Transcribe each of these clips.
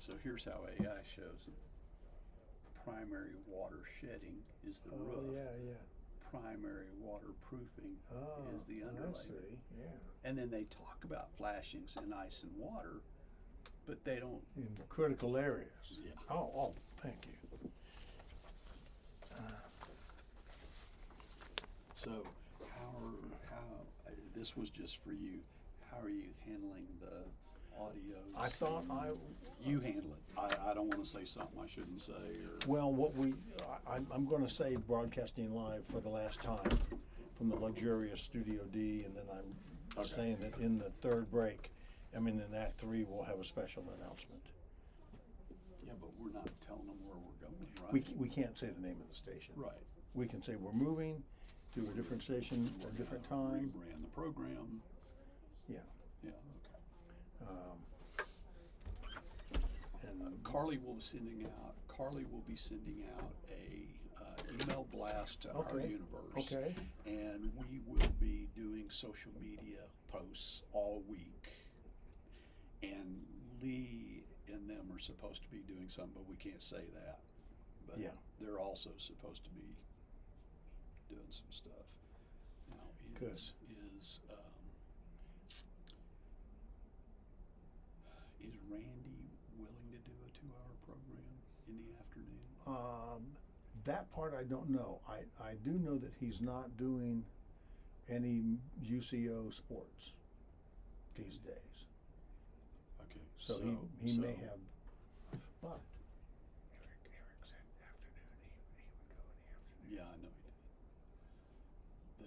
So here's how AI shows it. Primary water shedding is the roof. Oh, yeah. Primary waterproofing Oh, is the I underlayment. see, yeah. And then they talk about flashings in ice and water, but they don't. In critical areas. Yeah. Oh, thank you. So this was just for you. How are you handling the audio? I thought You handle it. I don't want to say something I shouldn't say. Or well, I'm going to say broadcasting live for the last time from the luxurious Studio D, and then I'm saying that in the third break, in Act 3, we'll have a special announcement. Yeah, but we're not telling them where we're going, right? We can't say the name of the station. Right. We can say we're moving to a different station at a different time. Rebrand the program. Yeah. Yeah. Okay. And Carly will be sending out a email blast to our universe. Okay. And we will be doing social media posts all week. And Lee and them are supposed to be doing something, but we can't say that. But yeah, they're also supposed to be doing some stuff. Now, Good. Is Randy willing to do a 2-hour program in the afternoon? That part I don't know. I do know that he's not doing any UCO sports these days. Okay. So he may have, but Eric said afternoon. He would go in the afternoon. Yeah, I know he did.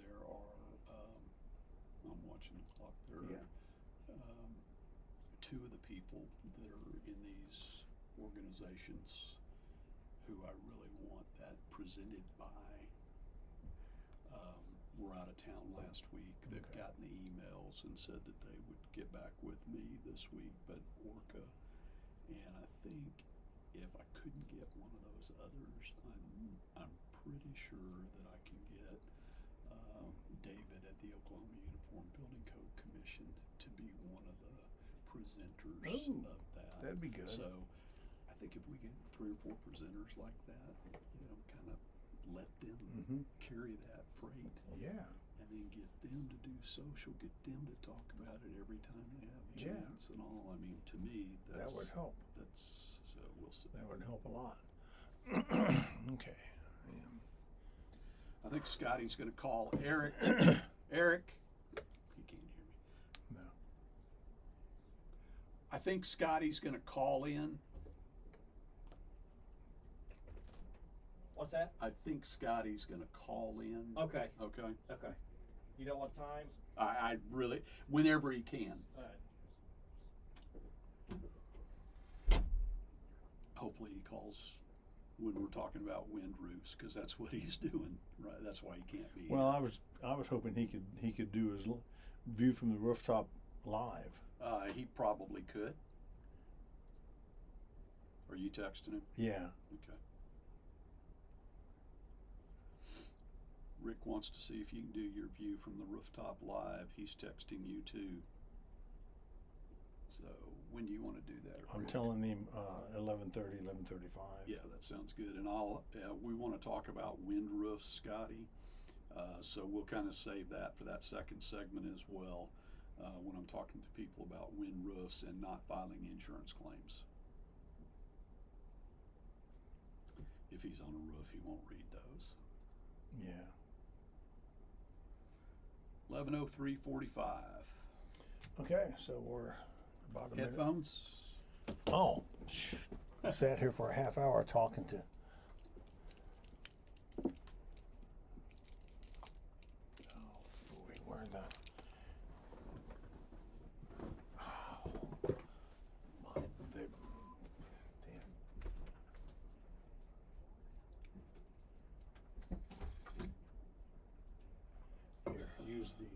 There are, I'm watching the clock. There are two of the people that are in these organizations who I really want that presented by. Were out of town last week. They've gotten the emails and said that they would get back with me this week, but Orca, and I think if I couldn't get one of those others, I'm pretty sure that I can get David at the Oklahoma Uniform Building Code Commission to be one of the presenters of that. That'd be good. So I think if we get 3 or 4 presenters like that, kind of let them carry that freight. Yeah. And then get them to do social, get them to talk about it every time they have a chance and all. I mean, to me, that would help. So we'll see. That would help a lot. Okay. I think Scotty's going to call Eric. Eric, he can't hear me. No. I think Scotty's going to call in. What's that? I think Scotty's going to call in. Okay. Okay. Okay. You know what time? I really, whenever he can. All right. Hopefully he calls when we're talking about wind roofs, because that's what he's doing. Right. That's why he can't be. Well, I was hoping he could do his view from the rooftop live. He probably could. Are you texting him? Yeah. Okay. Rick wants to see if you can do your view from the rooftop live. He's texting you too. So when do you want to do that, I'm Rick? telling him 11:30, 11:35. Yeah, that sounds good. And we want to talk about wind roofs, Scotty. So we'll kind of save that for that second segment as well, when I'm talking to people about wind roofs and not filing insurance claims. If he's on a roof, he won't read those. Yeah. 11:03:45. Okay, so we're about a minute. Headphones? Oh, I sat here for a half hour talking to. Oh, boy, where the. Oh, my, damn. Here, use these.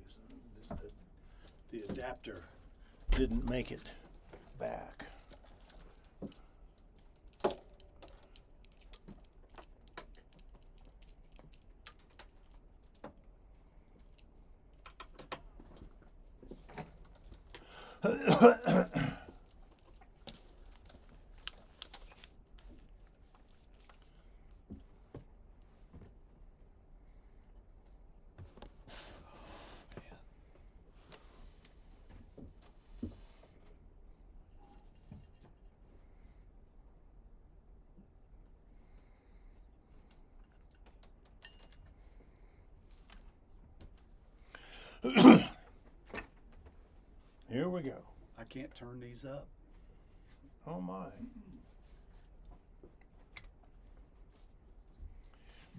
The adapter didn't make it back. we go. I can't turn these up. Oh my.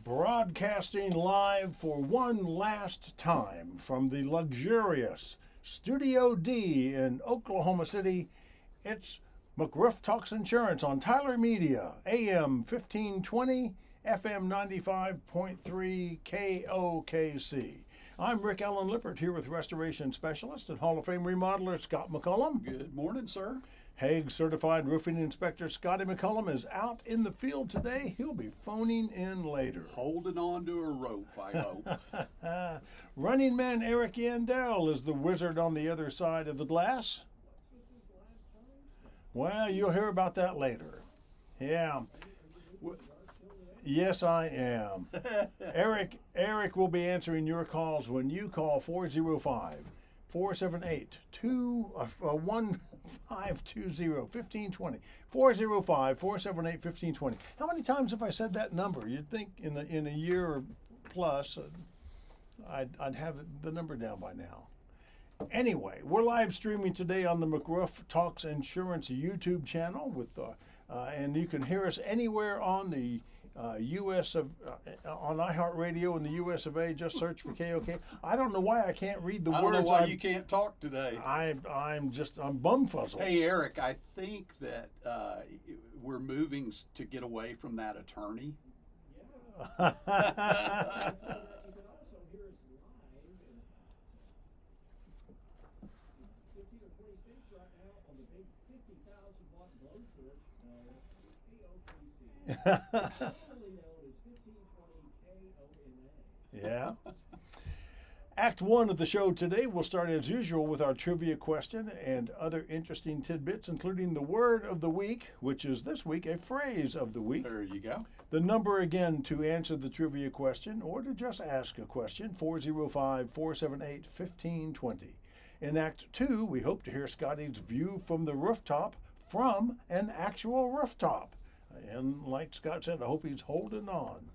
Broadcasting live for one last time from the luxurious Studio D in Oklahoma City. It's McRoof Talks Insurance on Tyler Media, AM 1520, FM 95.3 KOKC. I'm Rick Allen Lippert here with restoration specialist and Hall of Fame remodeler Scott McCollum. Good morning, sir. HAAG-certified roofing inspector Scotty McCollum is out in the field today. He'll be phoning in later. Holding on to a rope, I hope. Running man Eric Yandel is the wizard on the other side of the glass. Well, you'll hear about that later. Yeah. Yes, I am. Eric will be answering your calls when you call 405-478-1520, 405-478-1520. How many times have I said that number? You'd think in a year or plus, I'd have the number down by now. Anyway, we're live streaming today on the McRoof Talks Insurance YouTube channel and you can hear us anywhere on the U.S. of on iHeartRadio in the U.S. of A. Just search for KOK. I don't know why I can't read the words. I don't know why you can't talk today. I'm bumfuzzled. Hey, Eric, I think that we're moving to get away from that attorney. Yeah. Act 1 of the show today will start as usual with our trivia question and other interesting tidbits, including the word of the week, which is this week a phrase of the week. There you go. The number again to answer the trivia question or to just ask a question, 405-478-1520. In Act 2, we hope to hear Scotty's view from the rooftop from an actual rooftop. And like Scott said, I hope he's holding on.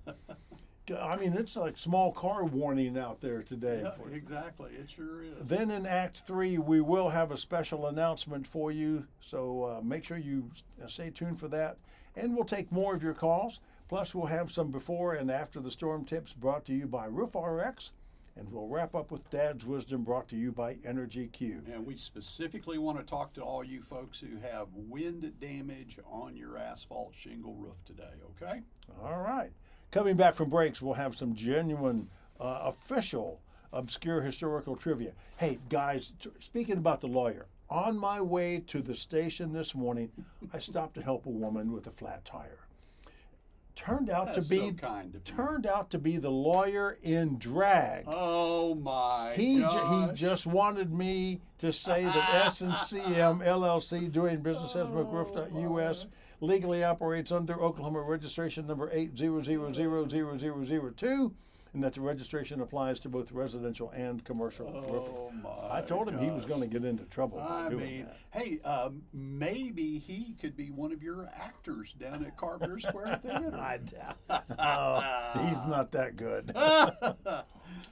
I mean, it's like small car warning out there today. Yeah, exactly. It sure is. Then in Act 3, we will have a special announcement for you. So make sure you stay tuned for that. And we'll take more of your calls. Plus, we'll have some before and after the storm tips brought to you by Roof RX. And we'll wrap up with Dad's Wisdom brought to you by Energy Q. And we specifically want to talk to all you folks who have wind damage on your asphalt shingle roof today, okay? All right. Coming back from breaks, we'll have some genuine, official, obscure historical trivia. Hey, guys, speaking about the lawyer, on my way to the station this morning, I stopped to help a woman with a flat tire. Turned out to be the lawyer in drag. Oh my He gosh. He just wanted me to say that S&CM LLC, doing business as McRoof.US, legally operates under Oklahoma registration number 8000002, and that the registration applies to both residential and commercial roofing. I told him he was going to get into trouble by doing that. Hey, maybe he could be one of your actors down at Carpenter Square Theater. I doubt. Oh, he's not that good.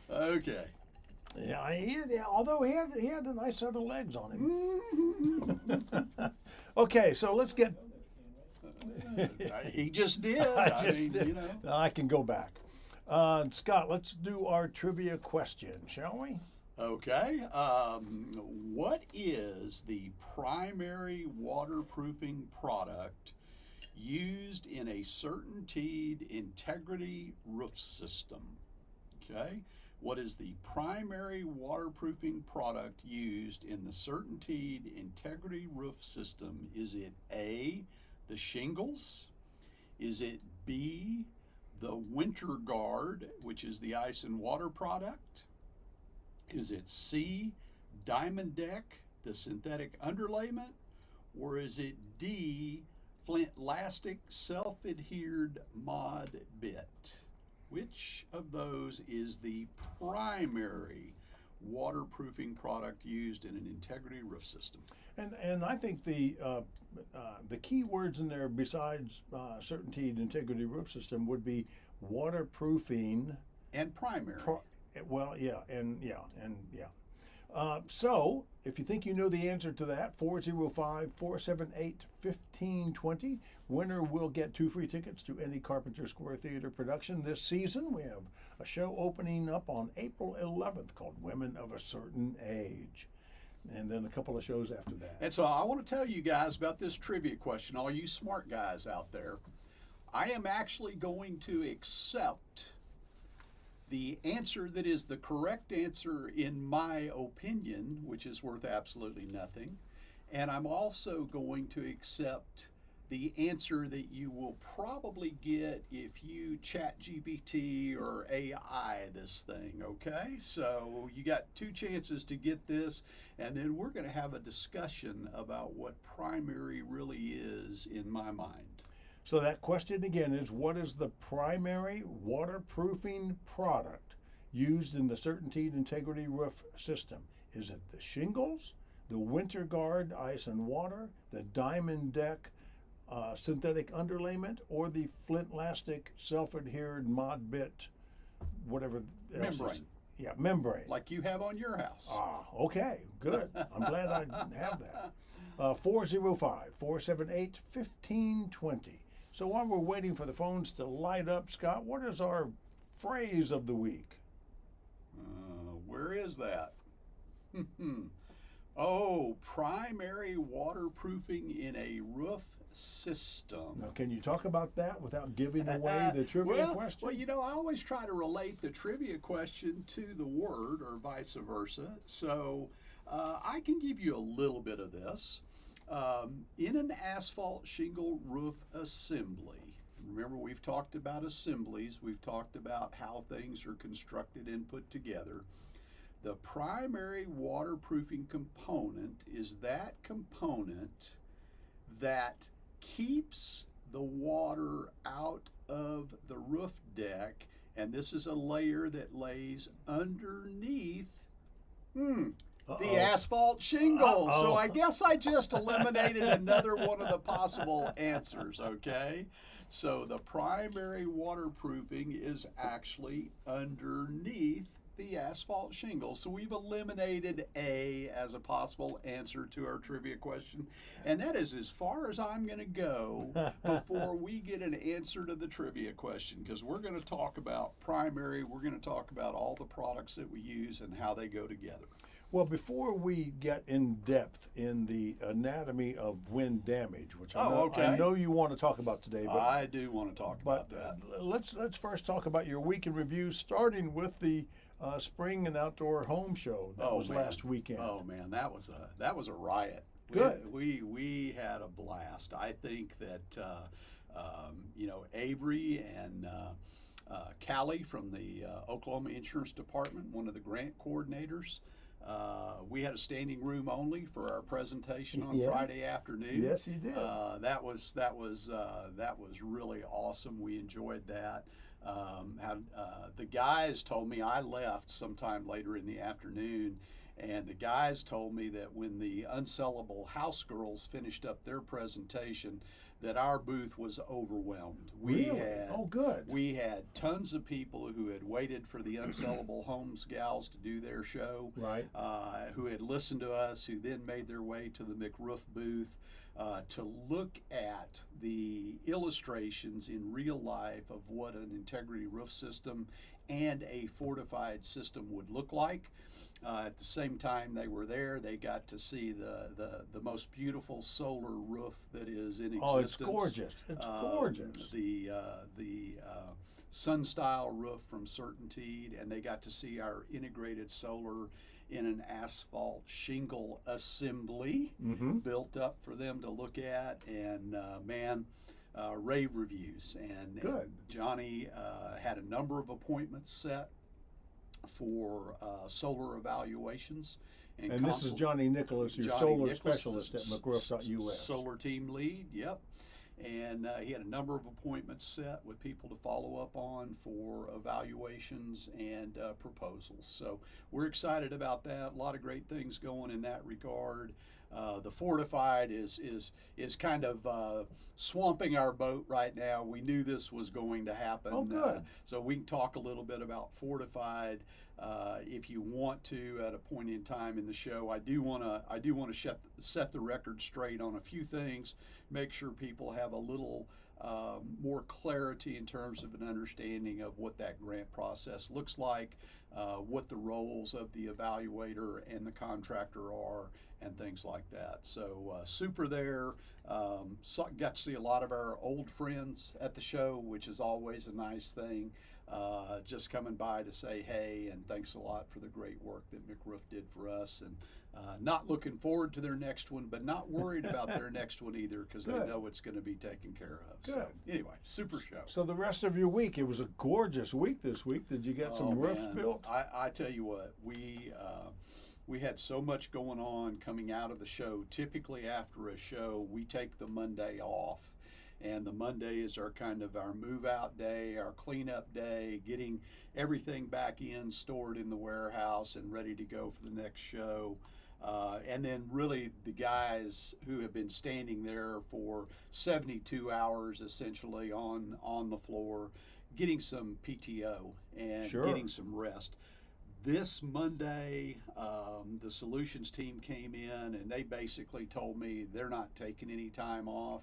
Okay. Yeah, although he had a nice set of legs on him. Okay, so let's get. He just did. You know. I can go back. Scott, let's do our trivia question, shall we? Okay. What is the primary waterproofing product used in a CertainTeed integrity roof system? Okay. What is the primary waterproofing product used in the CertainTeed integrity roof system? Is it A, the shingles? Is it B, the Winter Guard, which is the ice and water product? Is it C, Diamond Deck, the synthetic underlayment? Or is it D, Flint-Lastic self-adhered mod bit? Which of those is the primary waterproofing product used in an integrity roof system? And I think the key words in there, besides CertainTeed integrity roof system, would be waterproofing and primary. So, if you think you know the answer to that, 405-478-1520. Winner will get 2 free tickets to any Carpenter Square Theater production this season. We have a show opening up on April 11th called Women of a Certain Age. And then a couple of shows after that. And so I want to tell you guys about this trivia question, all you smart guys out there. I am actually going to accept the answer that is the correct answer in my opinion, which is worth absolutely nothing. And I'm also going to accept the answer that you will probably get if you chat GPT or AI this thing, okay? So you got 2 chances to get this, and then we're going to have a discussion about what primary really is in my mind. So that question again is, what is the primary waterproofing product used in the CertainTeed Integrity Roof System? Is it the shingles, the Winter Guard ice and water, the Diamond Deck synthetic underlayment, or the Flint-Lastic self-adhered mod bit, whatever else? Membrane. Yeah, membrane. Like you have on your house. Okay, good. I'm glad I have that. 405-478-1520. So while we're waiting for the phones to light up, Scott, what is our phrase of the week? Where is that? Oh, primary waterproofing in a roof system. Now, can you talk about that without giving away the trivia question? Well, you know, I always try to relate the trivia question to the word or vice versa. So I can give you a little bit of this. In an asphalt shingle roof assembly, remember we've talked about assemblies, we've talked about how things are constructed and put together. The primary waterproofing component is that component that keeps the water out of the roof deck, and this is a layer that lays underneath the asphalt shingle. So I guess I just eliminated another one of the possible answers, okay? So the primary waterproofing is actually underneath the asphalt shingle. So we've eliminated A as a possible answer to our trivia question. And that is as far as I'm going to go before we get an answer to the trivia question, because we're going to talk about primary, we're going to talk about all the products that we use and how they go together. Well, before we get in depth in the anatomy of wind damage, which I know you want to talk about today, but I do want to talk about that. Let's first talk about your week in review, starting with the spring and outdoor home show that was last weekend. Oh man, that was a riot. Good. We had a blast. I think that Avery and Callie from the Oklahoma Insurance Department, one of the grant coordinators. We had a standing room only for our presentation on Friday afternoon. Yes, you did. That was really awesome. We enjoyed that. The guys told me, I left sometime later in the afternoon, and the guys told me that when the Unsellable House Girls finished up their presentation, that our booth was overwhelmed. Good. We had tons of people who had waited for the Unsellable Homes gals to do their show, right? Who had listened to us, who then made their way to the McRoof booth to look at the illustrations in real life of what an integrity roof system and a fortified system would look like. At the same time they were there, they got to see the most beautiful solar roof that is in existence. Oh, it's gorgeous. It's gorgeous. The sun style roof from CertainTeed, and they got to see our integrated solar in an asphalt shingle assembly built up for them to look at, and rave reviews. And Johnny had a number of appointments set for solar evaluations. And this is Johnny Nicholas, your solar specialist at McRoof.us. Solar team lead, yep. And he had a number of appointments set with people to follow up on for evaluations and proposals. So we're excited about that. A lot of great things going in that regard. The fortified is kind of swamping our boat right now. We knew this was going to happen. Oh, good. So we can talk a little bit about fortified if you want to at a point in time in the show. I do want to set the record straight on a few things. Make sure people have a little more clarity in terms of an understanding of what that grant process looks like, what the roles of the evaluator and the contractor are, and things like that. So super there. Got to see a lot of our old friends at the show, which is always a nice thing. Just coming by to say hey, and thanks a lot for the great work that McRoof did for us. And not looking forward to their next one, but not worried about their next one either, because they know it's going to be taken care of. Good. So anyway, super show. So the rest of your week, it was a gorgeous week this week. Did you get some roofs man. built? I tell you what, we had so much going on coming out of the show. Typically after a show, we take the Monday off. And the Monday is our move out day, our cleanup day, getting everything back in, stored in the warehouse and ready to go for the next show. And then really the guys who have been standing there for 72 hours essentially on the floor, getting some PTO and getting some rest. This Monday, the solutions team came in and they basically told me they're not taking any time off.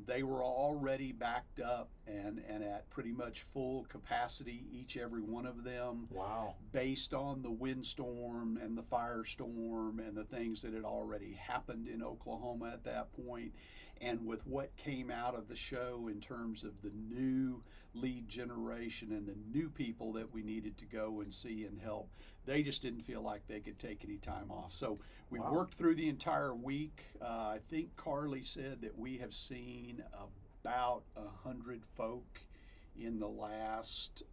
They were already backed up and at pretty much full capacity, every one of them. Wow. Based on the windstorm and the firestorm and the things that had already happened in Oklahoma at that point. And with what came out of the show in terms of the new lead generation and the new people that we needed to go and see and help, they just didn't feel like they could take any time off. So we worked through the entire week. I think Carly said that we have seen about 100 folk in the last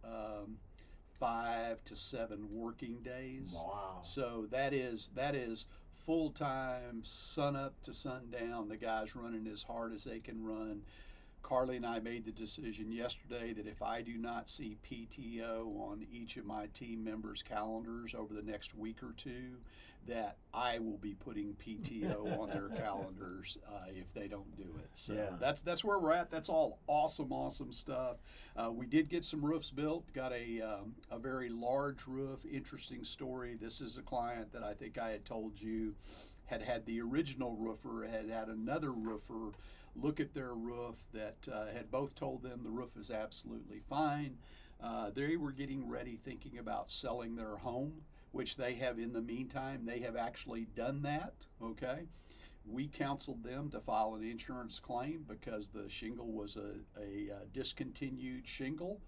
5 to 7 working days. Wow. So that is full time, sun up to sundown. The guys running as hard as they can run. Carly and I made the decision yesterday that if I do not see PTO on each of my team members' calendars over the next week or two, that I will be putting PTO on their calendars if they don't do it. So that's where we're at. That's all awesome stuff. We did get some roofs built. Got a very large roof. Interesting story. This is a client that I think I had told you had the original roofer, had another roofer look at their roof that had both told them the roof is absolutely fine. They were getting ready, thinking about selling their home, which they have in the meantime. They have actually done that, okay? We counseled them to file an insurance claim because the shingle was a discontinued shingle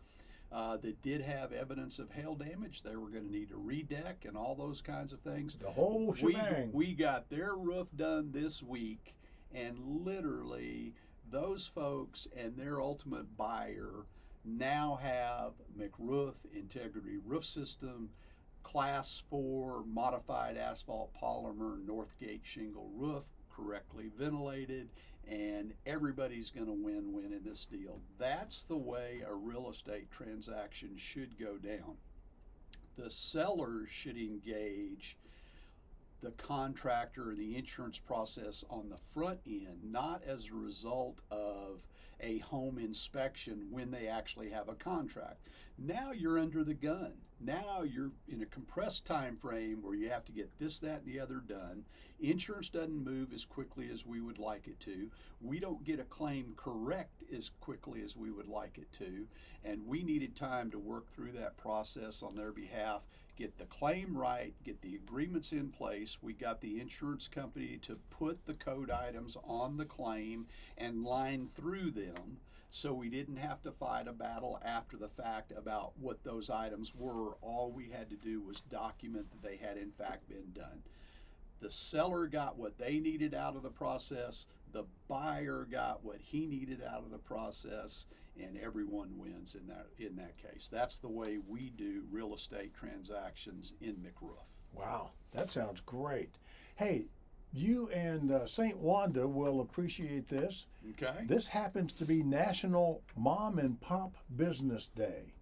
that did have evidence of hail damage. They were going to need a redeck and all those kinds of things. The whole shebang. We got their roof done this week, and literally those folks and their ultimate buyer now have McRoof Integrity Roof System, Class 4 modified asphalt polymer Northgate shingle roof, correctly ventilated, and everybody's going to win in this deal. That's the way a real estate transaction should go down. The seller should engage the contractor or the insurance process on the front end, not as a result of a home inspection when they actually have a contract. Now you're under the gun. Now you're in a compressed time frame where you have to get this, that, and the other done. Insurance doesn't move as quickly as we would like it to. We don't get a claim correct as quickly as we would like it to. And we needed time to work through that process on their behalf, get the claim right, get the agreements in place. We got the insurance company to put the code items on the claim and line through them, so we didn't have to fight a battle after the fact about what those items were. All we had to do was document that they had in fact been done. The seller got what they needed out of the process, the buyer got what he needed out of the process, and everyone wins in that case. That's the way we do real estate transactions in McRoof. Wow, that sounds great. Hey, you and St. Wanda will appreciate this. Okay. This happens to be National Mom and Pop Business Day.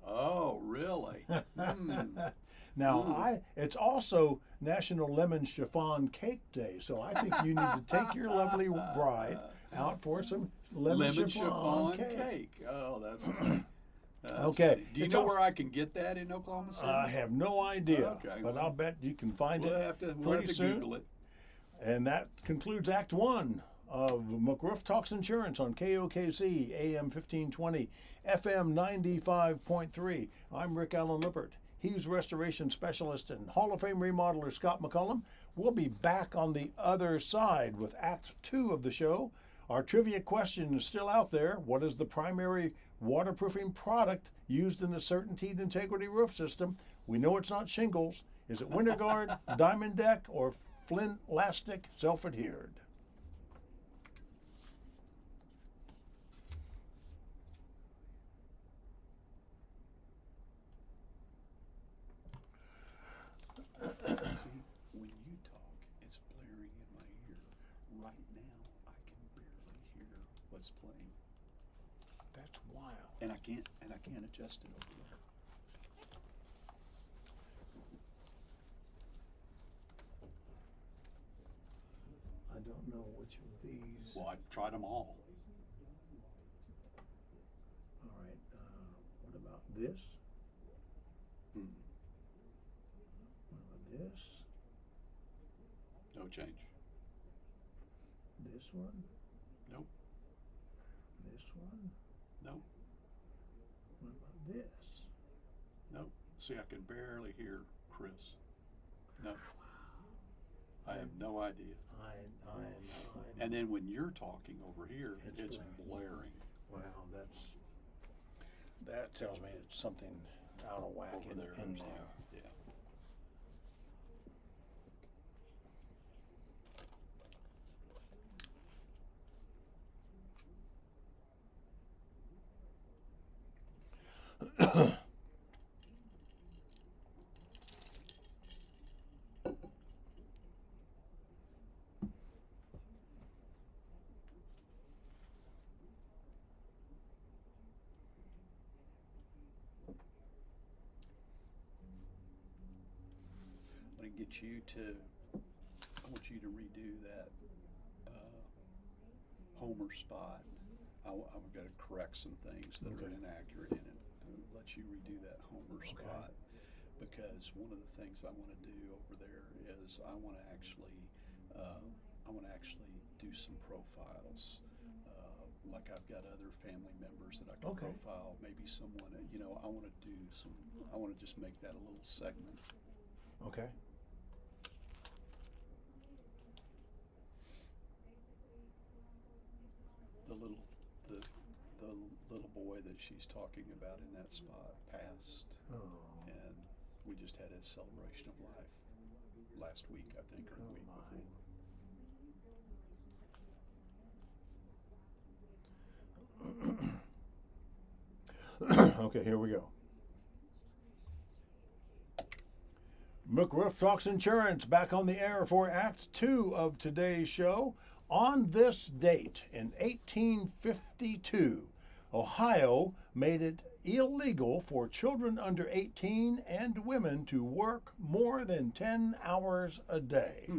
Oh, really? Now, it's also National Lemon Chiffon Cake Day, so I think you need to take your lovely bride out for some lemon chiffon cake. Oh, that's okay. funny. Do you know where I can get that in Oklahoma City? I have no idea, Okay, but well, I'll bet you can find we'll it have to pretty soon. Google it. And that concludes Act 1 of McRoof Talks Insurance on KOKC, AM 1520, FM 95.3. I'm Rick Allen Lippert. He's restoration specialist and Hall of Fame remodeler Scott McCollum. We'll be back on the other side with Act 2 of the show. Our trivia question is still out there. What is the primary waterproofing product used in the Certainteed Integrity Roof System? We know it's not shingles. Is it WinterGuard, Diamond Deck, or Flint Lastic Self-Adhered? See, when you talk, it's blaring in my ear. Right now, I can barely hear what's playing, That's wild. and I can't adjust it over there. I don't know which of these. Well, I've tried them all. All right. What about this? Hmm. What about this? No change. This one? Nope. This one? Nope. What about this? Nope. See, I can barely hear Chris. No. I have no idea. And then when you're talking over here, it's blaring. Wow, that tells me it's something out of whack Over in there. there. Yeah. I want you to redo that Homer spot. I've got to correct some things that are inaccurate in it. I'll let you redo that Homer spot, because one of the things I want to do over there is I want to actually do some profiles. Like I've got other family members that I can profile, maybe someone, I want to just make that a little segment. Okay. The little boy that she's talking about in that spot passed, and we just had his celebration of life last week, I think, or the week before. Okay, here we go. McRoof Talks Insurance back on the air for Act 2 of today's show. On this date in 1852, Ohio made it illegal for children under 18 and women to work more than 10 hours a day.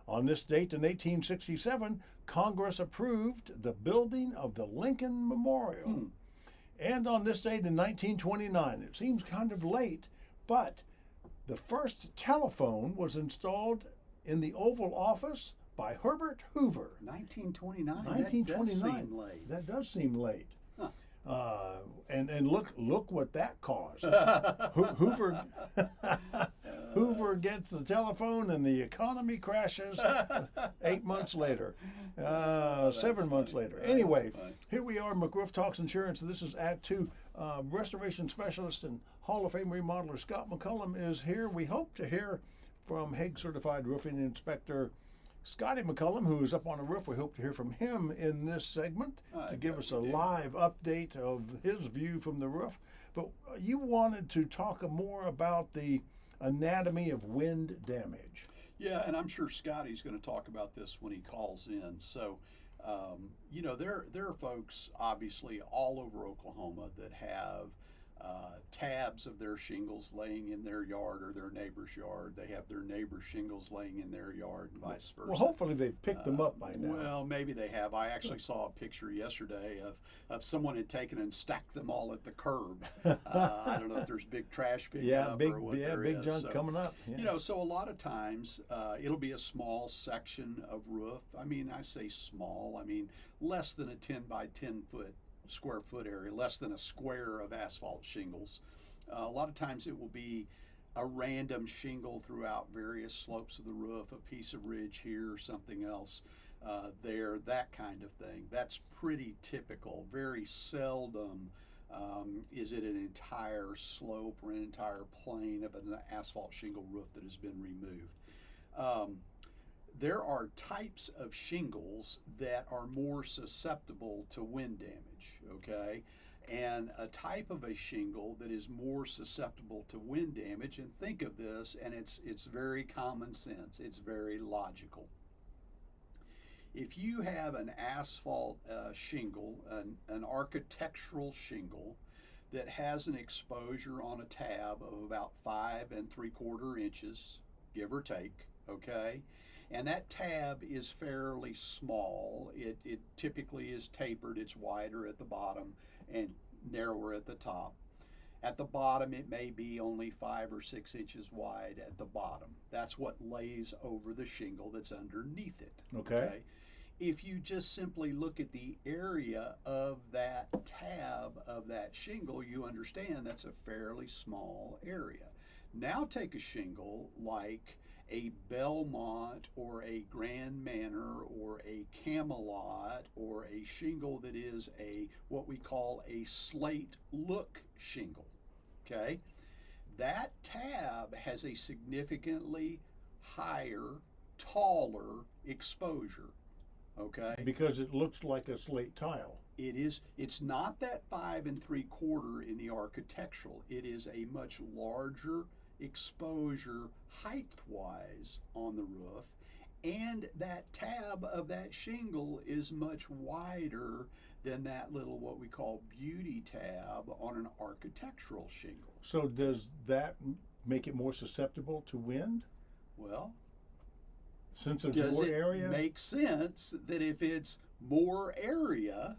On this date in 1867, Congress approved the building of the Lincoln Memorial. And on this date in 1929, it seems kind of late, but the first telephone was installed in the Oval Office by Herbert Hoover. 1929. 1929. That does seem late. That does seem late. Huh. And look what that caused. Hoover gets the telephone and the economy crashes 8 months later, 7 months later. Anyway, here we are, McRoof Talks Insurance. This is Act 2. Restoration specialist and Hall of Fame remodeler Scott McCollum is here. We hope to hear from HAAG-certified roofing inspector Scotty McCollum, who is up on the roof. We hope to hear from him in this segment to give us a live update of his view from the roof. But you wanted to talk more about the anatomy of wind damage. Yeah, and I'm sure Scotty's going to talk about this when he calls in. So, there are folks obviously all over Oklahoma that have tabs of their shingles laying in their yard or their neighbor's yard. They have their neighbor's shingles laying in their yard and vice versa. Well, hopefully they've picked them up by now. Well, maybe they have. I actually saw a picture yesterday of someone had taken and stacked them all at the curb. I don't know if there's big trash pickup or what there big is. junk So, coming up. Yeah. you know, so a lot of times it'll be a small section of roof. I mean, I say small. I mean, less than a 10 by 10 square foot area, less than a square of asphalt shingles. A lot of times it will be a random shingle throughout various slopes of the roof, a piece of ridge here or something else there, that kind of thing. That's pretty typical. Very seldom is it an entire slope or an entire plane of an asphalt shingle roof that has been removed. There are types of shingles that are more susceptible to wind damage, okay? And a type of a shingle that is more susceptible to wind damage, and think of this, and it's very common sense, it's very logical. If you have an asphalt shingle, an architectural shingle that has an exposure on a tab of about 5 3/4 inches, give or take, okay? And that tab is fairly small. It typically is tapered. It's wider at the bottom and narrower at the top. At the bottom, it may be only 5 or 6 inches wide at the bottom. That's what lays over the shingle that's underneath it. Okay. If you just simply look at the area of that tab of that shingle, you understand that's a fairly small area. Now take a shingle like a Belmont or a Grand Manor or a Camelot or a shingle that is what we call a slate look shingle, okay? That tab has a significantly higher, taller exposure, okay? Because it looks like a slate tile. It's not that 5 3/4 in the architectural. It is a much larger exposure height-wise on the roof, and that tab of that shingle is much wider than that little what we call beauty tab on an architectural shingle. So does that make it more susceptible to wind? Well, Since it's does more it area? make sense that if it's more area,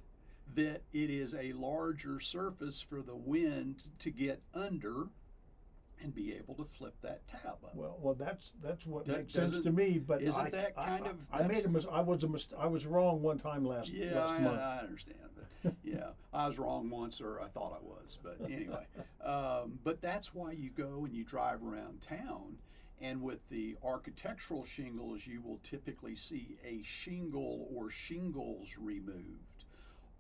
that it is a larger surface for the wind to get under and be able to flip that tab up? Well, that's what That makes sense doesn't- to me. But isn't that kind of- I made a mistake. I was wrong one time last month. I understand. But yeah, I was wrong once, or I thought I was. But anyway, but that's why you go and you drive around town. And with the architectural shingles, you will typically see a shingle or shingles removed.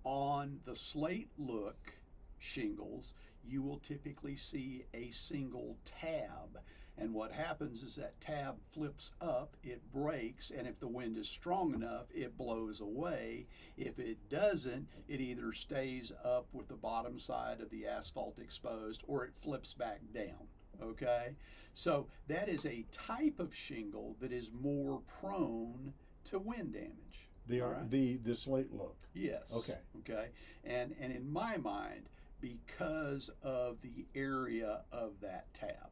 On the slate look shingles, you will typically see a single tab. And what happens is that tab flips up, it breaks, and if the wind is strong enough, it blows away. If it doesn't, it either stays up with the bottom side of the asphalt exposed or it flips back down, okay? So that is a type of shingle that is more prone to wind damage. all right? The slate look. Yes. Okay. Okay. And in my mind, because of the area of that tab.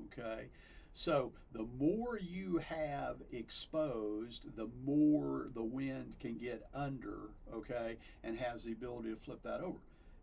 Okay. So the more you have exposed, the more the wind can get under, okay, and has the ability to flip that over.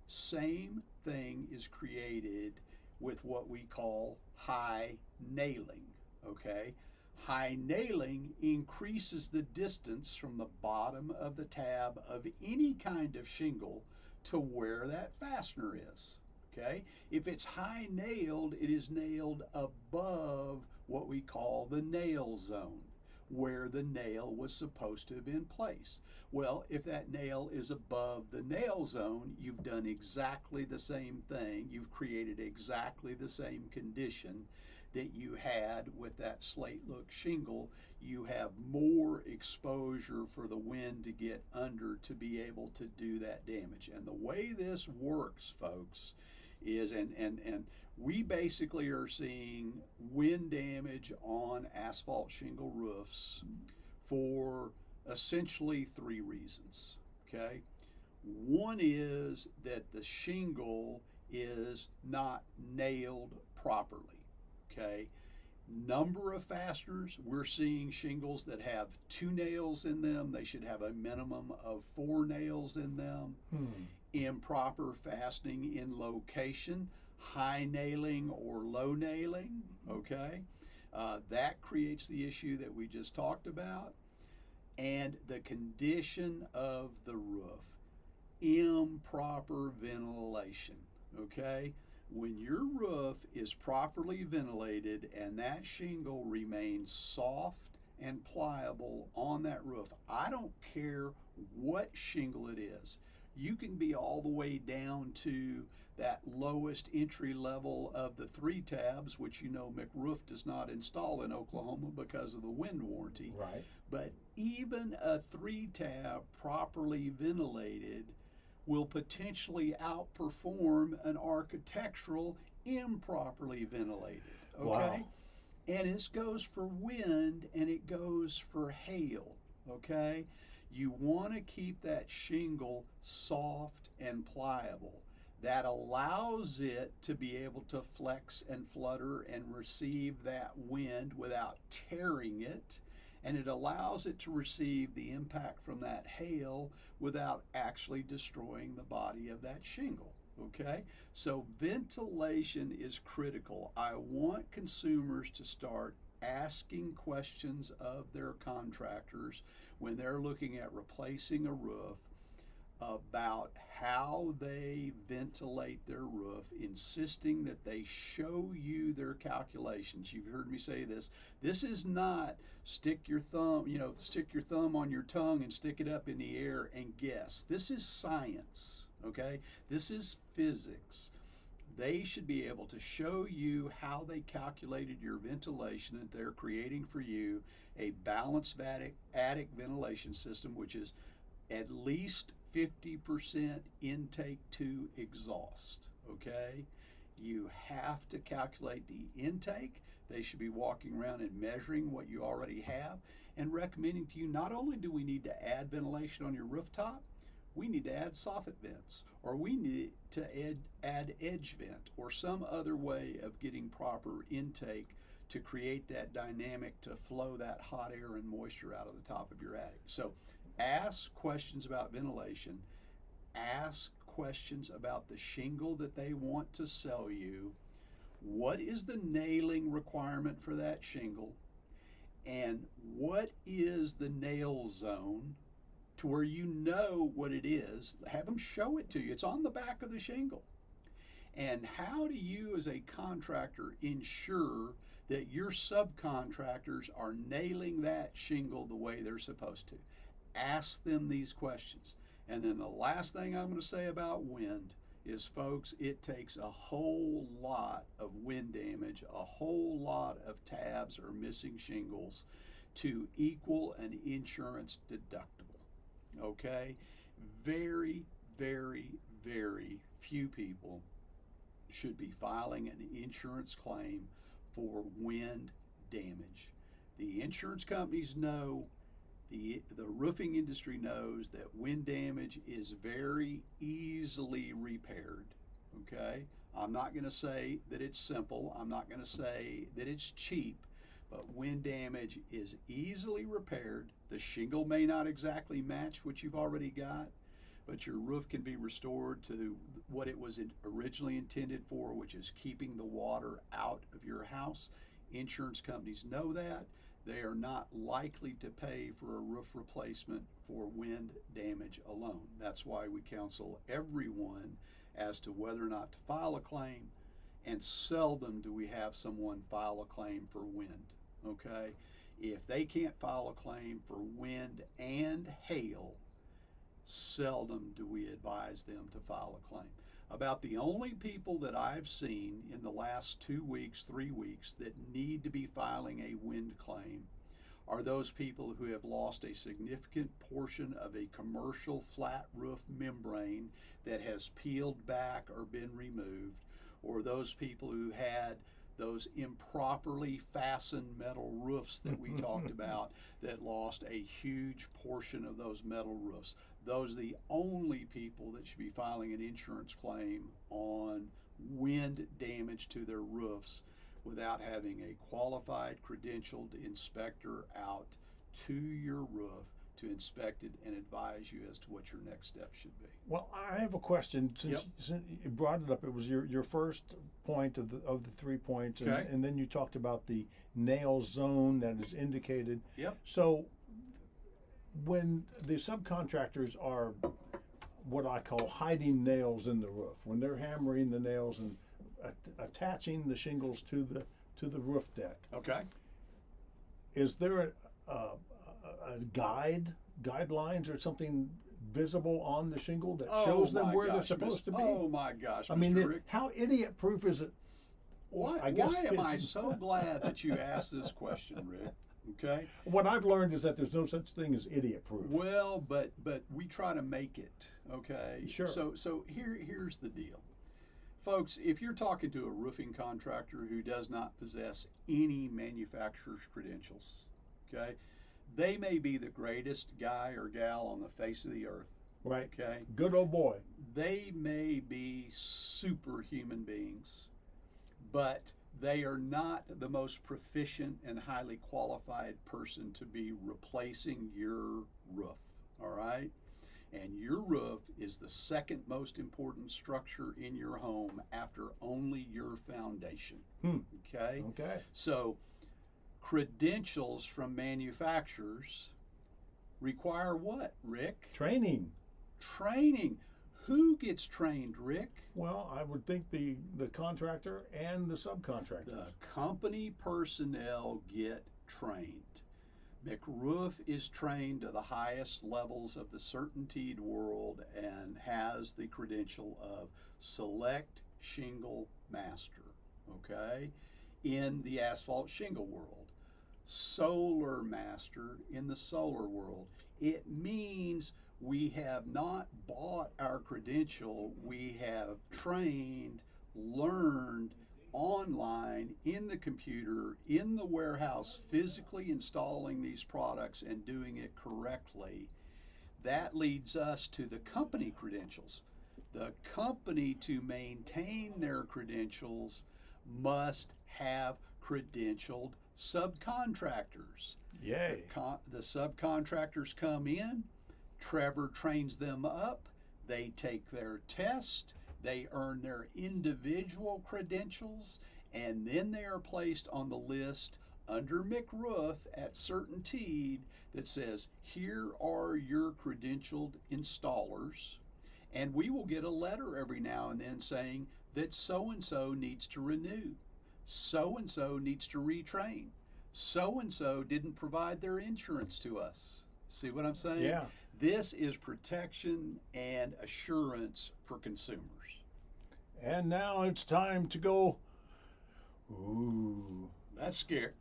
Same thing is created with what we call high nailing, okay? High nailing increases the distance from the bottom of the tab of any kind of shingle to where that fastener is, okay? If it's high nailed, it is nailed above what we call the nail zone, where the nail was supposed to have been placed. Well, if that nail is above the nail zone, you've done exactly the same thing. You've created exactly the same condition that you had with that slate look shingle. You have more exposure for the wind to get under to be able to do that damage. And the way this works, folks, is, and we basically are seeing wind damage on asphalt shingle roofs for essentially 3 reasons, okay? One is that the shingle is not nailed properly, okay? Number of fasteners, we're seeing shingles that have 2 nails in them. They should have a minimum of 4 nails in them. Improper fastening in location, high nailing or low nailing, okay? That creates the issue that we just talked about. And the condition of the roof, improper ventilation, okay? When your roof is properly ventilated and that shingle remains soft and pliable on that roof, I don't care what shingle it is. You can be all the way down to that lowest entry level of the 3 tabs, which you know McRoof does not install in Oklahoma because of the wind warranty. Right. But even a 3 tab properly ventilated will potentially outperform an architectural improperly ventilated, okay? Wow. And this goes for wind and it goes for hail, okay? You want to keep that shingle soft and pliable. That allows it to be able to flex and flutter and receive that wind without tearing it. And it allows it to receive the impact from that hail without actually destroying the body of that shingle, okay? So ventilation is critical. I want consumers to start asking questions of their contractors when they're looking at replacing a roof about how they ventilate their roof, insisting that they show you their calculations. You've heard me say this. This is not stick your thumb on your tongue and stick it up in the air and guess. This is science, okay? This is physics. They should be able to show you how they calculated your ventilation, and they're creating for you a balanced attic ventilation system, which is at least 50% intake to exhaust, okay? You have to calculate the intake. They should be walking around and measuring what you already have and recommending to you, not only do we need to add ventilation on your rooftop, we need to add soffit vents, or we need to add edge vent, or some other way of getting proper intake to create that dynamic to flow that hot air and moisture out of the top of your attic. So ask questions about ventilation, ask questions about the shingle that they want to sell you, what is the nailing requirement for that shingle, and what is the nail zone, to where you know what it is. Have them show it to you. It's on the back of the shingle. And how do you as a contractor ensure that your subcontractors are nailing that shingle the way they're supposed to? Ask them these questions. And then the last thing I'm going to say about wind is, folks, it takes a whole lot of wind damage, a whole lot of tabs or missing shingles to equal an insurance deductible. Okay? Very, very, very few people should be filing an insurance claim for wind damage. The insurance companies know, the roofing industry knows that wind damage is very easily repaired, okay? I'm not going to say that it's simple. I'm not going to say that it's cheap, but wind damage is easily repaired. The shingle may not exactly match what you've already got, but your roof can be restored to what it was originally intended for, which is keeping the water out of your house. Insurance companies know that. They are not likely to pay for a roof replacement for wind damage alone. That's why we counsel everyone as to whether or not to file a claim, and seldom do we have someone file a claim for wind, okay? If they can't file a claim for wind and hail, seldom do we advise them to file a claim. About the only people that I've seen in the last 2 weeks, 3 weeks that need to be filing a wind claim are those people who have lost a significant portion of a commercial flat roof membrane that has peeled back or been removed, or those people who had those improperly fastened metal roofs that we talked about that lost a huge portion of those metal roofs. Those are the only people that should be filing an insurance claim on wind damage to their roofs without having a qualified, credentialed inspector out to your roof to inspect it and advise you as to what your next step should be. Well, I have a question. Since you brought it up, it was your first point of the 3 points, Okay. and then you talked about the nail zone that is indicated. Yep. So when the subcontractors are what I call hiding nails in the roof, when they're hammering the nails and attaching the shingles to the roof deck, Okay. is there a guidelines or something visible on the shingle that shows them where they're supposed to be? Oh my gosh, I mean, Mr. Rick. how idiot proof is it? Why I guess am I it's- so glad that you asked this question, Rick? Okay. What I've learned is that there's no such thing as idiot proof. Well, but we try to make it, okay? Sure. So here's the deal. Folks, if you're talking to a roofing contractor who does not possess any manufacturer's credentials, okay? They may be the greatest guy or gal on the face of the earth, Right. okay? Good old boy. They may be superhuman beings, but they are not the most proficient and highly qualified person to be replacing your roof, all right? And your roof is the second most important structure in your home after only your foundation, okay? Okay. So credentials from manufacturers require what, Rick? Training. Training. Who gets trained, Rick? Well, I would think the contractor and the subcontractor. The company personnel get trained. McRoof is trained to the highest levels of the certainteed world and has the credential of Select Shingle Master, okay, in the asphalt shingle world. Solar Master in the solar world. It means we have not bought our credential, we have trained, learned online, in the computer, in the warehouse, physically installing these products and doing it correctly. That leads us to the company credentials. The company, to maintain their credentials, must have credentialed subcontractors. Yay. The subcontractors come in, Trevor trains them up, they take their test, they earn their individual credentials, and then they are placed on the list under McRoof at Certainteed that says, here are your credentialed installers, and we will get a letter every now and then saying that so-and-so needs to renew, so-and-so needs to retrain, so-and-so didn't provide their insurance to us. See what I'm saying? Yeah. This is protection and assurance for consumers. And now it's time to go. Ooh. That's scary.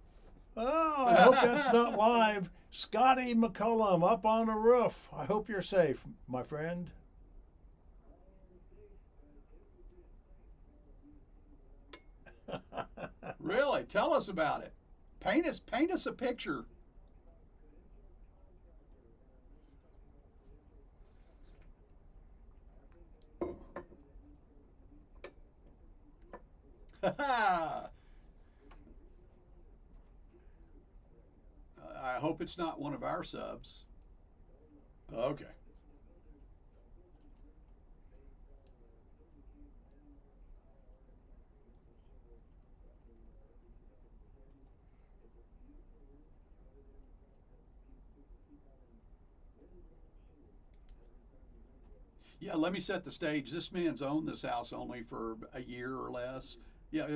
Oh, I hope that's not live. Scotty McCollum up on a roof. I hope you're safe, my friend. Really? Tell us about it. Paint us a picture. I hope it's not one of our subs. Okay. Yeah, let me set the stage. This man's owned this house only for a year or less. Yeah,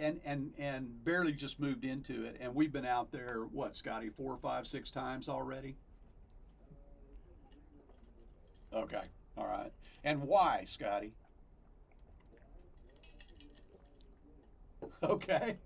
and barely just moved into it. And we've been out there, what, Scotty, 4, 5, 6 times already? Okay, all right. And why, Scotty? Okay.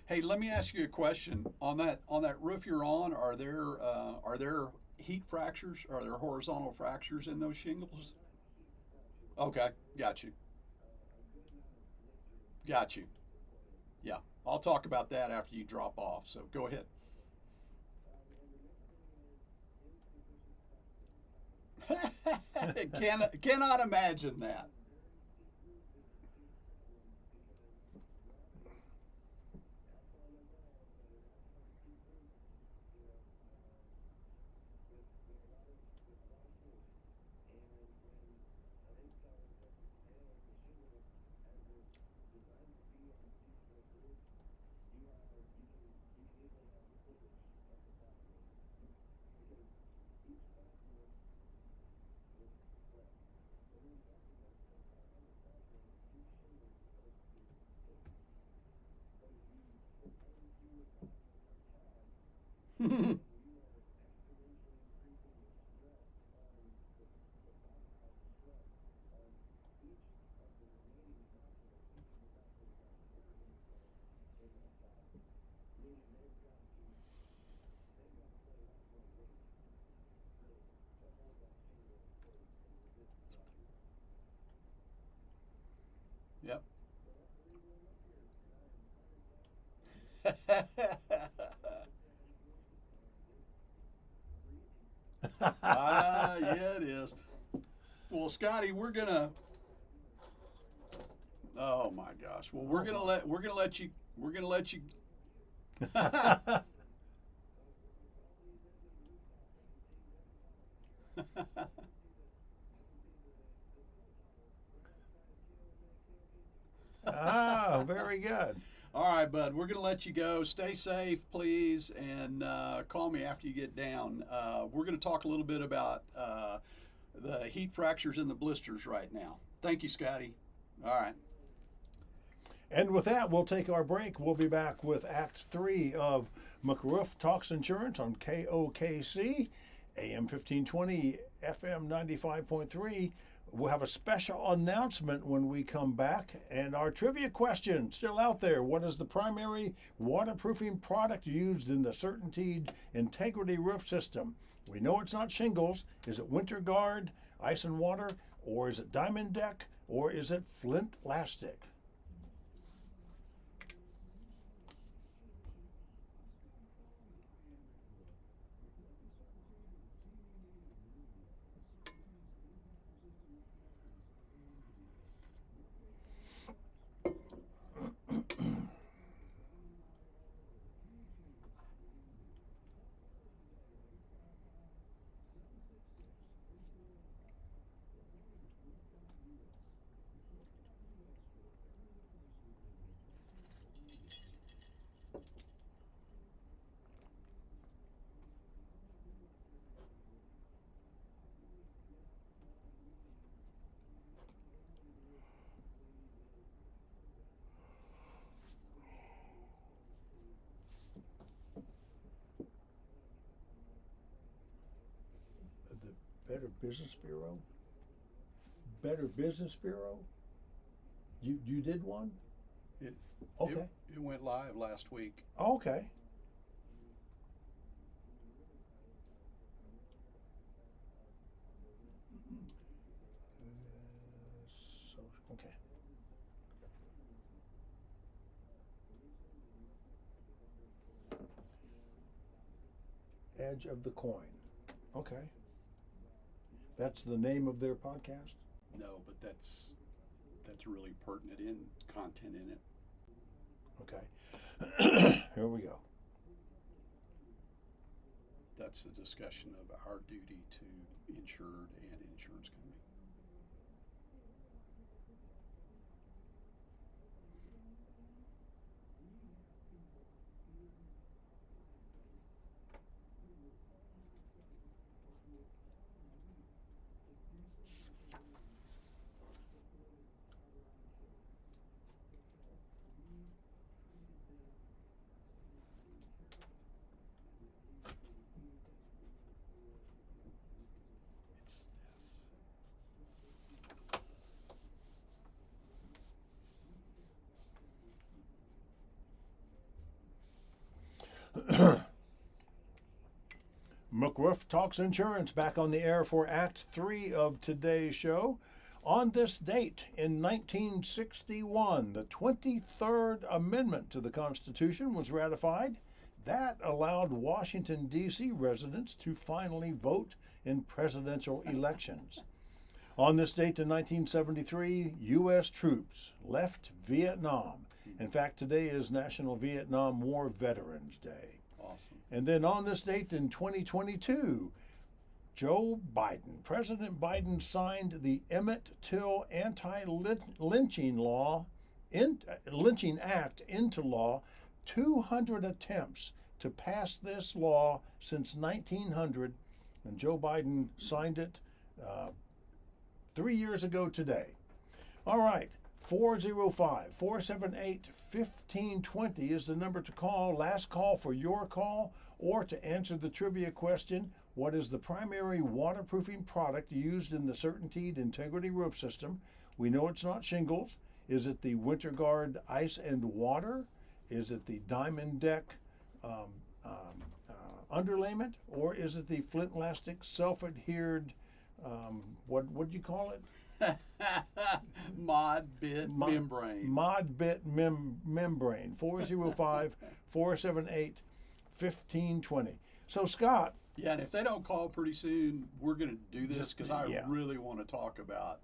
Hey, let me ask you a question. On that roof you're on, are there heat fractures? Are there horizontal fractures in those shingles? Okay, got you. Got you. Yeah, I'll talk about that after you drop off. So go ahead. Cannot imagine that. Yep. Yeah, it is. Well, Scotty, we're gonna. Oh my gosh. Well, we're gonna let you. Ah, very good. All right, bud. We're gonna let you go. Stay safe, please, and call me after you get down. We're gonna talk a little bit about the heat fractures and the blisters right now. Thank you, Scotty. All right. And with that, we'll take our break. We'll be back with Act 3 of McRoof Talks Insurance on KOKC, AM 1520, FM 95.3. We'll have a special announcement when we come back. And our trivia question still out there. What is the primary waterproofing product used in the Certainteed Integrity Roof System? We know it's not shingles. Is it Winter Guard, Ice and Water, or is it Diamond Deck, or is it Flint Lastic? The Better Business Bureau? Better Business Bureau? You did one? It, Okay. it went live last week. Okay. So, okay. Edge of the Coin. Okay. That's the name of their podcast? No, but that's really pertinent in content in it. Okay. Here we go. That's the discussion of our duty to insured and insurance company. It's this. McRoof Talks Insurance back on the air for Act 3 of today's show. On this date in 1961, the 23rd Amendment to the Constitution was ratified. That allowed Washington, D.C. residents to finally vote in presidential elections. On this date in 1973, U.S. troops left Vietnam. In fact, today is National Vietnam War Veterans Day. Awesome. And then on this date in 2022, President Biden signed the Emmett Till anti-lynching lynching act into law. 200 attempts to pass this law since 1900, and Joe Biden signed it 3 years ago today. All right, 405-478-1520 is the number to call. Last call for your call or to answer the trivia question, what is the primary waterproofing product used in the CertainTeed Integrity Roof System? We know it's not shingles. Is it the WinterGuard Ice and Water? Is it the Diamond Deck underlayment? Or is it the Flintlastic self-adhered, what would you call it? Mod bit membrane. Mod bit membrane. 405-478-1520. So Scott. Yeah, and if they don't call pretty soon, we're going to do this because I really want to talk about.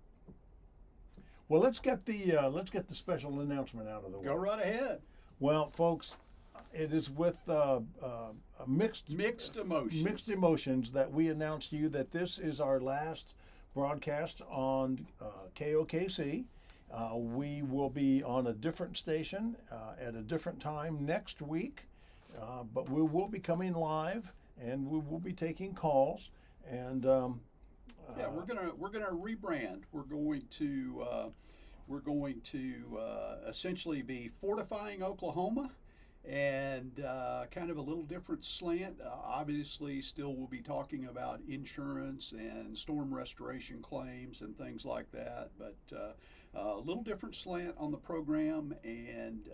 Well, let's get the special announcement out of the way. Go right ahead. Well, folks, it is with mixed emotions. Mixed emotions that we announce to you that this is our last broadcast on KOKC. We will be on a different station at a different time next week, but we will be coming live and we will be taking calls. And yeah, we're gonna rebrand. We're going to essentially be fortifying Oklahoma. And kind of a little different slant. Obviously, still we'll be talking about insurance and storm restoration claims and things like that, but a little different slant on the program. And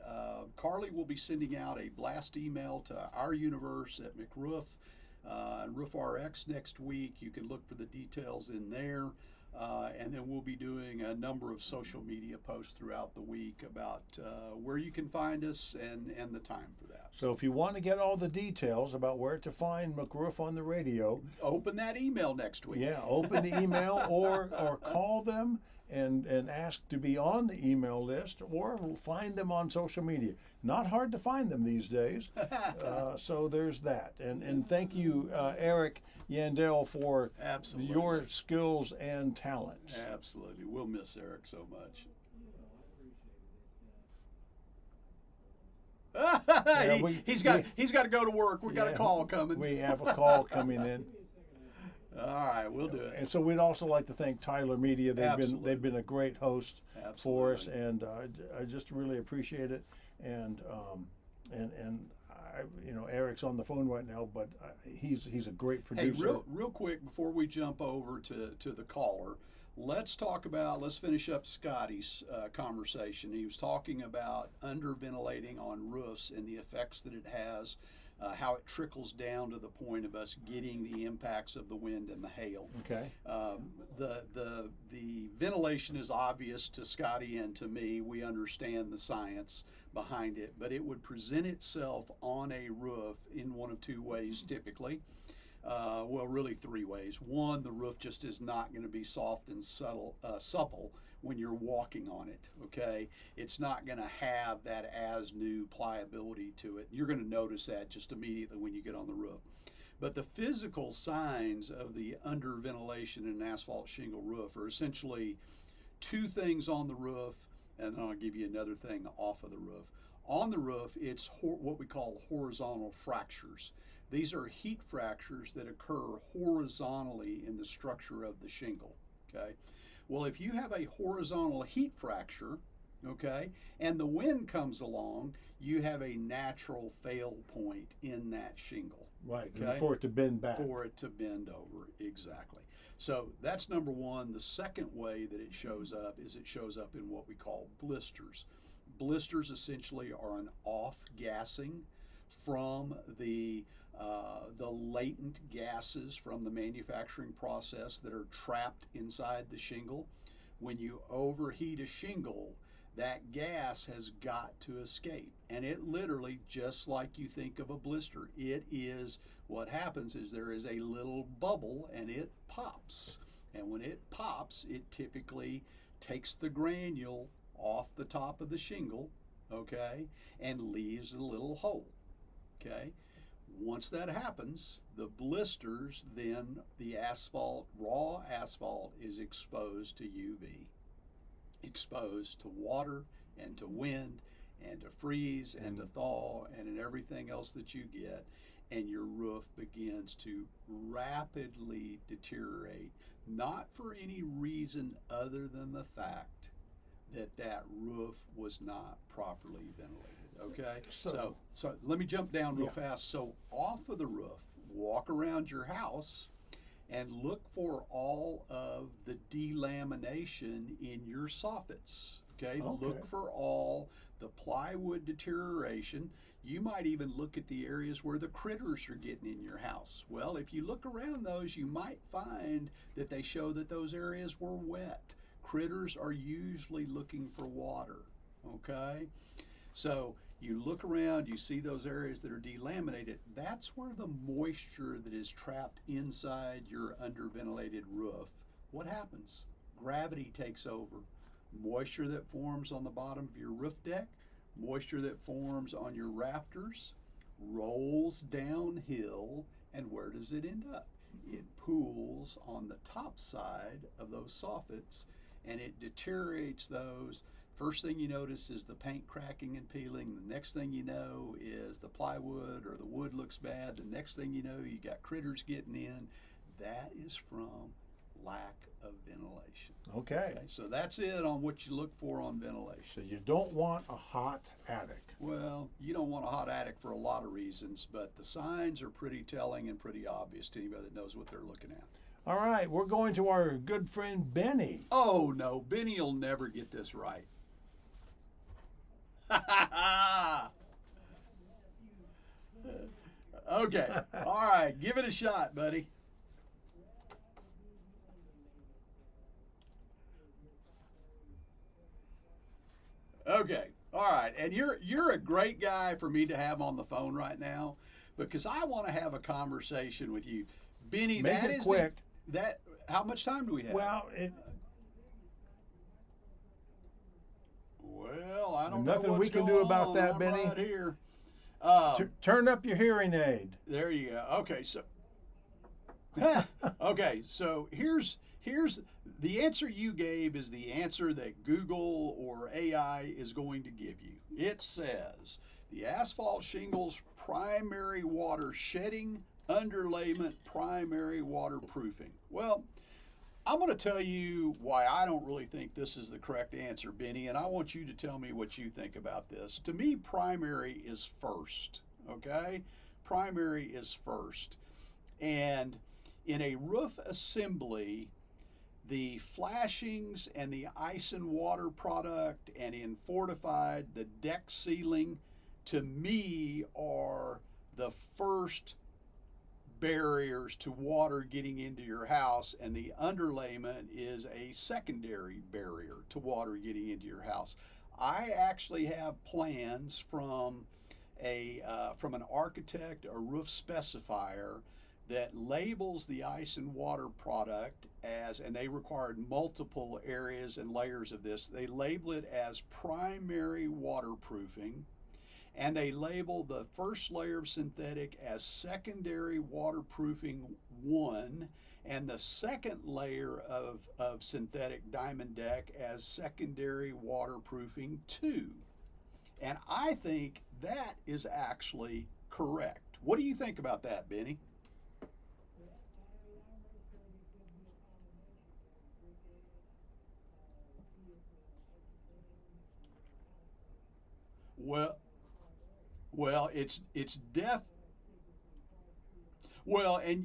Carly will be sending out a blast email to our universe at McRoof and RoofRx next week. You can look for the details in there. And then we'll be doing a number of social media posts throughout the week about where you can find us and the time for that. So if you want to get all the details about where to find McRoof on the radio, open that email next week. Yeah, open the email or call them and ask to be on the email list, or find them on social media. Not hard to find them these days. So there's that. And thank you, Eric Yandel, for your skills and talents. Absolutely. We'll miss Eric so much. He's got to go to work. We got a call coming. We have a call coming in. All right, we'll do it. And so we'd also like to thank Tyler Media. They've been a great host for us, and I just really appreciate it. And I, Eric's on the phone right now, but he's a great producer. Hey, real quick before we jump over to the caller, let's finish up Scotty's conversation. He was talking about underventilating on roofs and the effects that it has. How it trickles down to the point of us getting the impacts of the wind and the hail. Okay. The ventilation is obvious to Scotty and to me. We understand the science behind it, but it would present itself on a roof in one of two ways typically. Well, really three ways. One, the roof just is not going to be soft and supple when you're walking on it, okay? It's not going to have that as-new pliability to it. You're going to notice that just immediately when you get on the roof. But the physical signs of the underventilation in an asphalt shingle roof are essentially two things on the roof, and then I'll give you another thing off of the roof. On the roof, it's what we call horizontal fractures. These are heat fractures that occur horizontally in the structure of the shingle, okay? Well, if you have a horizontal heat fracture, okay, and the wind comes along, you have a natural fail point in that shingle. Right, okay? For it to bend back. For it to bend over, exactly. So that's number one. The second way that it shows up is it shows up in what we call blisters. Blisters essentially are an off-gassing from the the latent gases from the manufacturing process that are trapped inside the shingle. When you overheat a shingle, that gas has got to escape. And it literally, just like you think of a blister, it is, what happens is there is a little bubble and it pops. And when it pops, it typically takes the granule off the top of the shingle, okay, and leaves a little hole, okay. Once that happens, the blisters, then the asphalt, raw asphalt, is exposed to UV, exposed to water and to wind and to freeze and to thaw and in everything else that you get, and your roof begins to rapidly deteriorate, not for any reason other than the fact that that roof was not properly ventilated. Okay, so let me jump down real fast. So off of the roof, walk around your house and look for all of the delamination in your soffits. Okay, look for all the plywood deterioration. You might even look at the areas where the critters are getting in your house. Well, if you look around those, you might find that they show that those areas were wet. Critters are usually looking for water, okay? So you look around, you see those areas that are delaminated. That's where the moisture that is trapped inside your underventilated roof, what happens? Gravity takes over. Moisture that forms on the bottom of your roof deck, moisture that forms on your rafters, rolls downhill, and where does it end up? It pools on the top side of those soffits, and it deteriorates those. First thing you notice is the paint cracking and peeling. The next thing you know is the plywood or the wood looks bad. The next thing you know, you got critters getting in. That is from lack of ventilation. Okay. So that's it on what you look for on ventilation. So you don't want a hot attic. Well, you don't want a hot attic for a lot of reasons, but the signs are pretty telling and pretty obvious to anybody that knows what they're looking at. All right, we're going to our good friend Benny. Oh no, Benny will never get this right. Okay, all right, give it a shot, buddy. Okay, all right, and you're a great guy for me to have on the phone right now because I want to have a conversation with you, Benny. Make that it is quick. That how much time do we have? Well, Well, I don't know nothing what's we can going do about on. that, I'm Benny. right here. Turn up your hearing aid. There you go. Okay, so okay, so here's the answer you gave is the answer that Google or AI is going to give you. It says the asphalt shingles primary water shedding, underlayment, primary waterproofing. Well, I'm going to tell you why I don't really think this is the correct answer, Benny, and I want you to tell me what you think about this. To me, primary is first, okay? Primary is first. And in a roof assembly, the flashings and the ice and water product and in fortified, the deck sealing, to me are the first barriers to water getting into your house, and the underlayment is a secondary barrier to water getting into your house. I actually have plans from an architect, a roof specifier, that labels the ice and water product as, and they required multiple areas and layers of this, they label it as primary waterproofing, and they label the first layer of synthetic as secondary waterproofing 1, and the second layer of synthetic diamond deck as secondary waterproofing 2. And I think that is actually correct. What do you think about that, Benny? Well, it's Well, and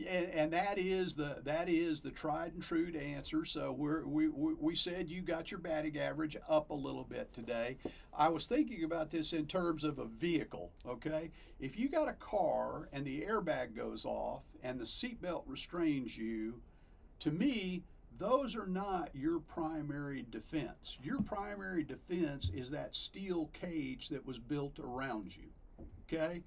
that is the tried and true answer. So we said you got your batting average up a little bit today. I was thinking about this in terms of a vehicle. Okay, if you got a car and the airbag goes off and the seatbelt restrains you, to me, those are not your primary defense. Your primary defense is that steel cage that was built around you. Okay?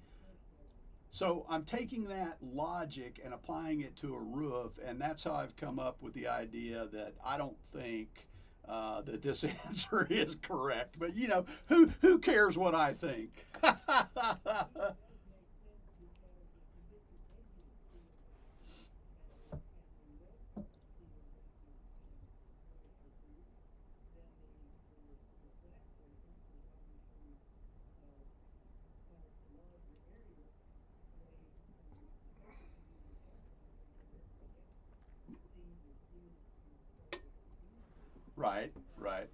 So I'm taking that logic and applying it to a roof, and that's how I've come up with the idea that I don't think that this answer is correct. But you know, who cares what I think? Right, right.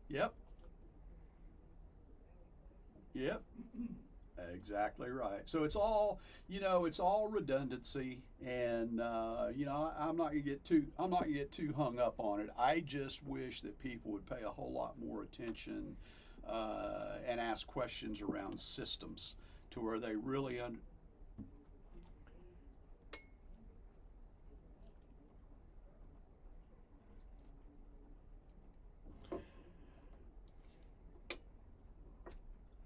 Yep. Yep. Exactly right. So it's all, it's all redundancy, and I'm not gonna get too hung up on it. I just wish that people would pay a whole lot more attention and ask questions around systems to where they really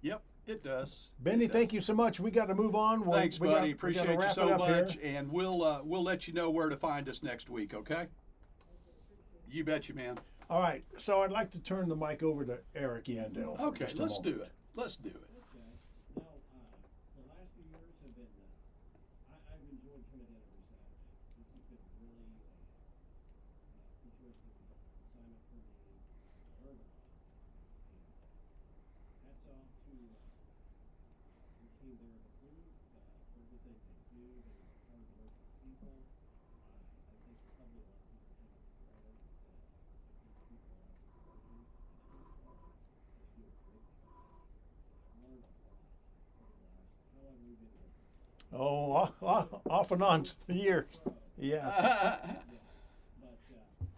Yep, it does. Benny, thank you so much. We got to move on. Thanks, buddy. Appreciate you so much. Here. And we'll let you know where to find us next week, okay? You bet you, man. All right. So I'd like to turn the mic over to Eric Yandel. Okay, let's do it. Let's do it. Now, the last few years have been, I've enjoyed coming in every Saturday. This has been really interesting assignment for me to learn a lot. And hats off to the team there at McRoof for everything they do. They're hard-working people. I think probably a lot of people take it for granted that these people are out there working, and they do a great job. I've learned a lot over the last, how long have we been here? Oh, off and on for years. Yeah. But,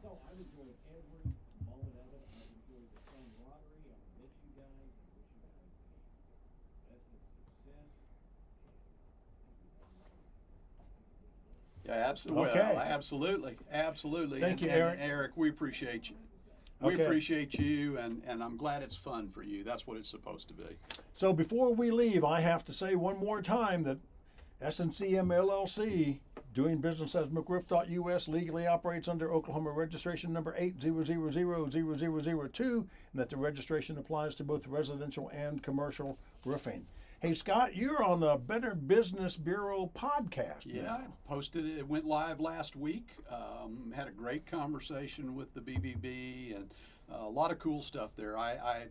no, I've enjoyed every moment of it. I've enjoyed the camaraderie. I've met you guys. I wish you guys the best of success. Yeah, absolutely. Okay. Well, absolutely. Thank you, And Eric. Eric, we appreciate you. We Okay. appreciate you, and I'm glad it's fun for you. That's what it's supposed to be. So before we leave, I have to say one more time that S&CM LLC, doing business as McRoof.us, legally operates under Oklahoma registration number 8000002, and that the registration applies to both residential and commercial roofing. Hey, Scott, you're on the Better Business Bureau podcast. Yeah, now. I posted it. It went live last week. Had a great conversation with the BBB and a lot of cool stuff there.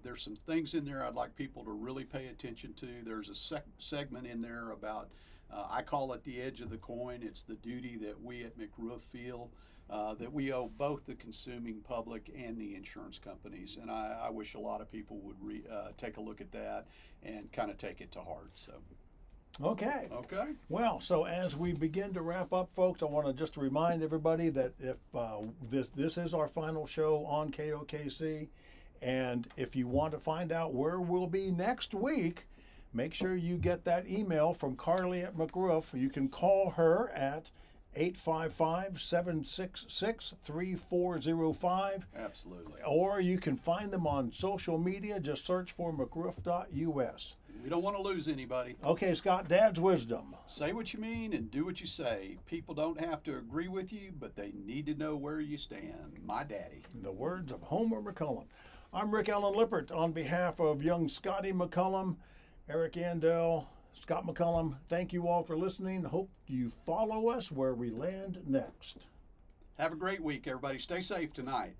There's some things in there I'd like people to really pay attention to. There's a segment in there about, I call it the edge of the coin. It's the duty that we at McRoof feel that we owe both the consuming public and the insurance companies. And I wish a lot of people would take a look at that and kind of take it to heart. So. Okay. Okay. Well, so as we begin to wrap up, folks, I want to just remind everybody that if this is our final show on KOKC, and if you want to find out where we'll be next week, make sure you get that email from Carly at McRoof. You can call her at 855-766-3405. Absolutely. Or you can find them on social media. Just search for McRoof.us. We don't want to lose anybody. Okay, Scott, Dad's wisdom. Say what you mean and do what you say. People don't have to agree with you, but they need to know where you stand. My daddy. In the words of Homer McCollum. I'm Rick Allen Lippert on behalf of young Scotty McCollum, Eric Yandel, Scott McCollum. Thank you all for listening. Hope you follow us where we land next. Have a great week, everybody. Stay safe tonight.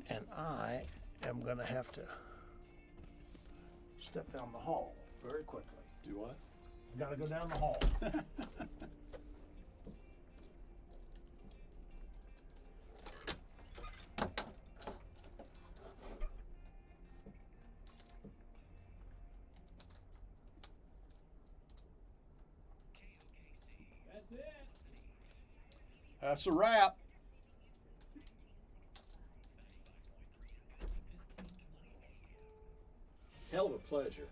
And I am going to have to step down the hall very quickly. Do what? Got to go down the hall. That's a wrap. Hell of a pleasure.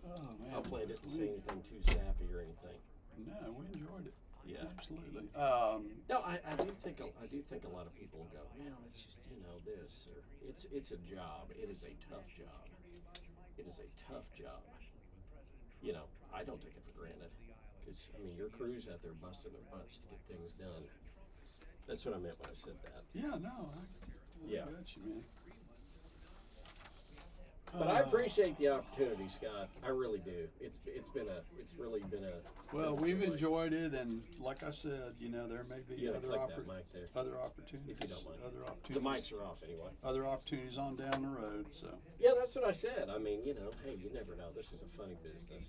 Oh man. Hopefully I didn't say anything too sappy or anything. No, we enjoyed it. Yeah. Absolutely. No, I do think a lot of people go, well, it's just this or it's a job. It is a tough job. It is a tough job. I don't take it for granted because your crew's out there busting their butts to get things done. That's what I meant when I said that. Yeah, no. Yeah. I got you, man. But I appreciate the opportunity, Scott. I really do. It's really been a. Well, we've enjoyed it, and like I said, there may be Yeah, other click that mic there. other opportunities. If you don't mind. Other The opportunities. mics are off anyway. Other opportunities on down the road. So. Yeah, that's what I said. Hey, you never know. This is a funny business.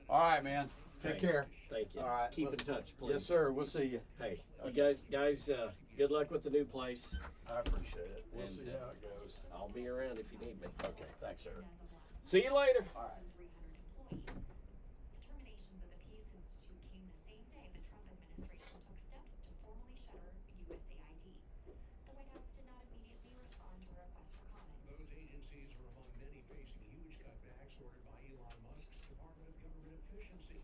All right, man. Take Hey, care. Thank you. All right. Keep in touch, please. Yes, sir. We'll see you. Hey, you guys, good luck with the new place. I appreciate it. We'll And, see how it goes. I'll be around if you need me. Okay. Thanks, sir. See you later. All right. Terminations of the Peace Institute came the same day the Trump administration took steps to formally shutter USAID. The White House did not immediately respond to a request for comment. Those agencies are among many facing huge cutbacks ordered by Elon Musk's Department of Government Efficiency.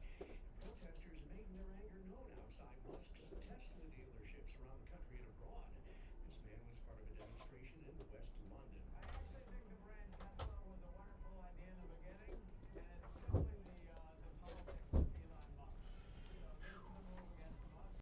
Protesters making their anger known outside Musk's Tesla dealerships around the country and abroad.